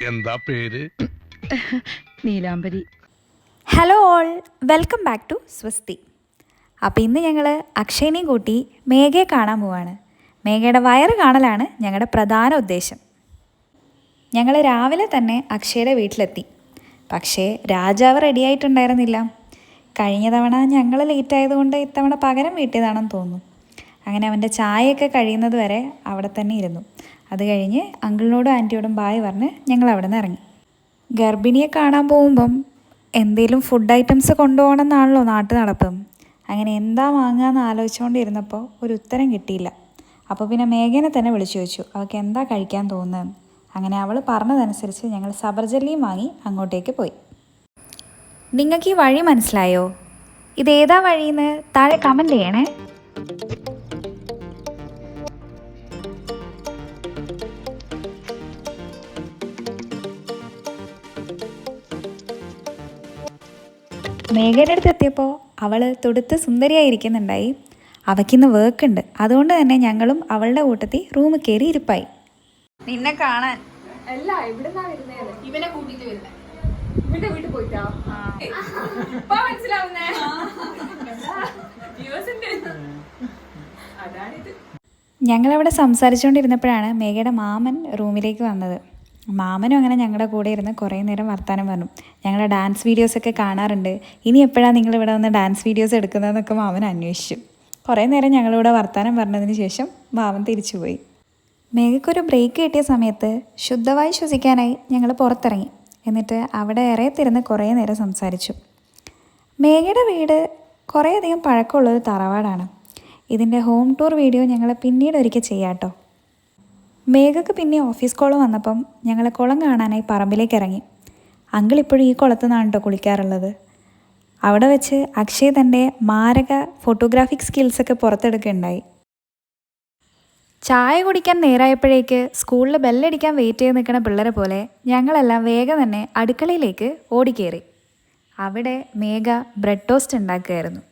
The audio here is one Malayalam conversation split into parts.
എന്താ പേര്? Neelambari. Hello all, welcome back to Swasthi. അപ്പോൾ ഇന്ന് ഞങ്ങൾ അക്ഷയനെയും കൂട്ടി മേഘയെ കാണാൻ പോവാണ്. മേഘയുടെ വയറ് കാണലാണ് ഞങ്ങളുടെ പ്രധാന ഉദ്ദേശം. ഞങ്ങൾ രാവിലെ തന്നെ അക്ഷയുടെ വീട്ടിലെത്തി. പക്ഷേ രാജാവ് റെഡിയായിട്ടുണ്ടായിരുന്നില്ല. കഴിഞ്ഞ തവണ ഞങ്ങൾ ലേറ്റ് ആയതുകൊണ്ട് ഇത്തവണ പകരം വീട്ടിയതാണെന്ന് തോന്നുന്നു. അങ്ങനെ അവൻ്റെ ചായയൊക്കെ കഴിയുന്നത് വരെ അവിടെ തന്നെ ഇരുന്നു. അത് കഴിഞ്ഞ് അങ്കിളിനോടും ആൻറ്റിയോടും ബായ് പറഞ്ഞ് ഞങ്ങൾ അവിടെ നിന്ന് ഇറങ്ങി. ഗർഭിണിയെ കാണാൻ പോകുമ്പം എന്തെങ്കിലും ഫുഡ് ഐറ്റംസ് കൊണ്ടുപോകണം എന്നാണല്ലോ നാട്ടു നടപ്പം. അങ്ങനെ എന്താ വാങ്ങുകയെന്ന് ആലോചിച്ചുകൊണ്ടിരുന്നപ്പോൾ ഒരു ഉത്തരം കിട്ടിയില്ല. അപ്പോൾ പിന്നെ മേഘനെ തന്നെ വിളിച്ചു ചോദിച്ചു അവൾക്ക് എന്താ കഴിക്കാൻ തോന്നുന്നത്. അങ്ങനെ അവൾ പറഞ്ഞതനുസരിച്ച് ഞങ്ങൾ സബർജല്ലിയും വാങ്ങി അങ്ങോട്ടേക്ക് പോയി. നിങ്ങൾക്ക് ഈ വഴി മനസ്സിലായോ? ഇതേതാ വഴിയെന്ന് താഴെ കമൻറ്റ് ചെയ്യണേ. മേഘയുടെ അടുത്ത് എത്തിയപ്പോൾ അവൾ തൊടുത്ത് സുന്ദരിയായിരിക്കുന്നുണ്ടായി. അവൾക്കിന്ന് വർക്കുണ്ട്. അതുകൊണ്ട് തന്നെ ഞങ്ങളും അവളുടെ കൂട്ടത്തിൽ റൂമിൽ കയറി ഇരിപ്പായി. നിന്നെ കാണാൻ ഇവനെ കൂട്ടിട്ട് വരുന്നേ ഇവന്റെ വീട്ടിൽ പോയിട്ടാ മനസ്സിലാവുന്നേ അതാണിത്. ഞങ്ങളവിടെ സംസാരിച്ചുകൊണ്ടിരുന്നപ്പോഴാണ് മേഘയുടെ മാമൻ റൂമിലേക്ക് വന്നത്. മാമനും അങ്ങനെ ഞങ്ങളുടെ കൂടെ ഇരുന്ന് കുറേ നേരം വർത്താനം പറഞ്ഞു. ഞങ്ങളുടെ ഡാൻസ് വീഡിയോസൊക്കെ കാണാറുണ്ട്, ഇനി എപ്പോഴാണ് നിങ്ങളിവിടെ വന്ന് ഡാൻസ് വീഡിയോസ് എടുക്കുന്നതെന്നൊക്കെ മാമൻ അന്വേഷിച്ചു. കുറേ നേരം ഞങ്ങളിവിടെ വർത്താനം പറഞ്ഞതിന് ശേഷം മാമൻ തിരിച്ചുപോയി. മേഘയ്ക്കൊരു ബ്രേക്ക് കിട്ടിയ സമയത്ത് ശുദ്ധവായു ശ്വസിക്കാനായി ഞങ്ങൾ പുറത്തിറങ്ങി. എന്നിട്ട് അവിടെ ഇറയത്തിരുന്ന് കുറേ നേരം സംസാരിച്ചു. മേഘയുടെ വീട് കുറേയധികം പഴക്കമുള്ളൊരു തറവാടാണ്. ഇതിൻ്റെ ഹോം ടൂർ വീഡിയോ ഞങ്ങൾ പിന്നീട് ഒരിക്കൽ ചെയ്യാം കേട്ടോ. മേഘയ്ക്ക് പിന്നെ ഓഫീസ് കോൾ വന്നപ്പം ഞങ്ങൾ കുളം കാണാനായി പറമ്പിലേക്ക് ഇറങ്ങി. അങ്കിൾ ഇപ്പോഴും ഈ കുളത്തു നിന്നാണ് കേട്ടോ കുളിക്കാറുള്ളത്. അവിടെ വെച്ച് അക്ഷയ് തൻ്റെ മാരക ഫോട്ടോഗ്രാഫിക് സ്കിൽസൊക്കെ പുറത്തെടുക്കുകയുണ്ടായി. ചായ കുടിക്കാൻ നേരായപ്പോഴേക്ക് സ്കൂളിൽ ബെല്ലടിക്കാൻ വെയിറ്റ് ചെയ്ത് നിൽക്കുന്ന പിള്ളേരെ പോലെ ഞങ്ങളെല്ലാം വേഗം തന്നെ അടുക്കളയിലേക്ക് ഓടിക്കേറി. അവിടെ മേഘ ബ്രെഡ് ടോസ്റ്റ് ഉണ്ടാക്കുകയായിരുന്നു.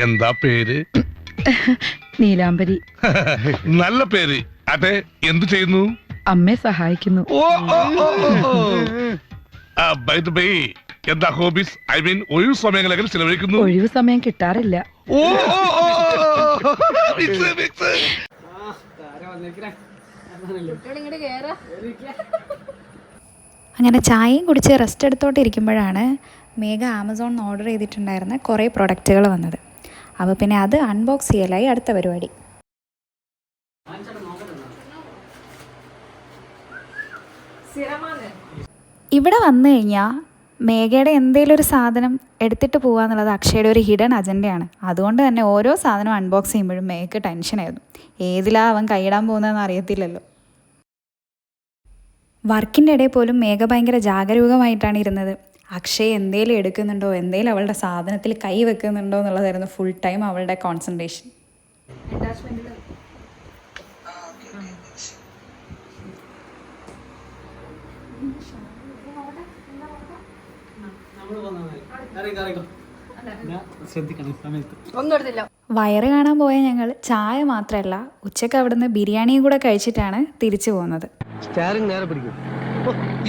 എന്താ പേര്? നീലാംബരി. നല്ല പേര്. അതെ, എന്തു ചെയ്യുന്നു? അമ്മയെ സഹായിക്കുന്നു. എന്താ ഹോബീസ്? ഐ മീൻ ഒഴിവ് സമയങ്ങളെങ്കിലും ചിലവഴിക്കുന്നു? ഒഴിവ് സമയം കിട്ടാറില്ല. അങ്ങനെ ചായയും കുടിച്ച് റെസ്റ്റ് എടുത്തോണ്ടിരിക്കുമ്പോഴാണ് മേഘ ആമസോണിൽ നിന്ന് ഓർഡർ ചെയ്തിട്ടുണ്ടായിരുന്ന കുറേ പ്രൊഡക്റ്റുകൾ വന്നത്. അപ്പോൾ പിന്നെ അത് അൺബോക്സ് ചെയ്യലായി അടുത്ത പരിപാടി. ഇവിടെ വന്നു കഴിഞ്ഞാൽ മേഘയുടെ എന്തെങ്കിലും ഒരു സാധനം എടുത്തിട്ട് പോകുക എന്നുള്ളത് അക്ഷയുടെ ഒരു ഹിഡൻ അജണ്ടയാണ്. അതുകൊണ്ട് തന്നെ ഓരോ സാധനം അൺബോക്സ് ചെയ്യുമ്പോഴും മേഘയ്ക്ക് ടെൻഷനായിരുന്നു. ഏതിലാ അവൻ കൈയിടാൻ പോകുന്നതെന്ന് അറിയത്തില്ലല്ലോ. വർക്കിൻ്റെ ഇടയിൽ പോലും മേഘ ഭയങ്കര ജാഗരൂകമായിട്ടാണ് ഇരുന്നത്. അക്ഷയ് എന്തേലും എടുക്കുന്നുണ്ടോ, എന്തേലും അവളുടെ സാധനത്തിൽ കൈ വെക്കുന്നുണ്ടോ എന്നുള്ളതായിരുന്നു ഫുൾ ടൈം അവളുടെ കോൺസെൻട്രേഷൻ. വയറ് കാണാൻ പോയ ഞങ്ങൾ ചായ മാത്രമല്ല ഉച്ചക്ക് അവിടുന്ന് ബിരിയാണിയും കൂടെ കഴിച്ചിട്ടാണ് തിരിച്ചു പോകുന്നത്.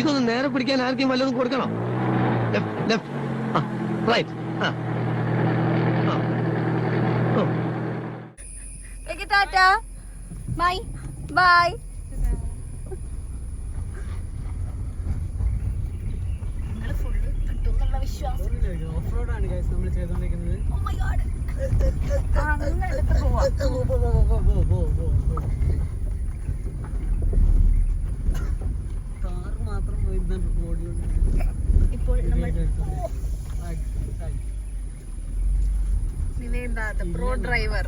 ഇതൊന്നും നേരെ പിടിക്കാൻ ആർക്കും വല്ലതും കൊടുക്കണം. Bye bye. ഇപ്പോൾ പ്രോ ഡ്രൈവർ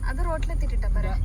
അത് റോട്ടിലെത്തിട്ടാ പറയാ.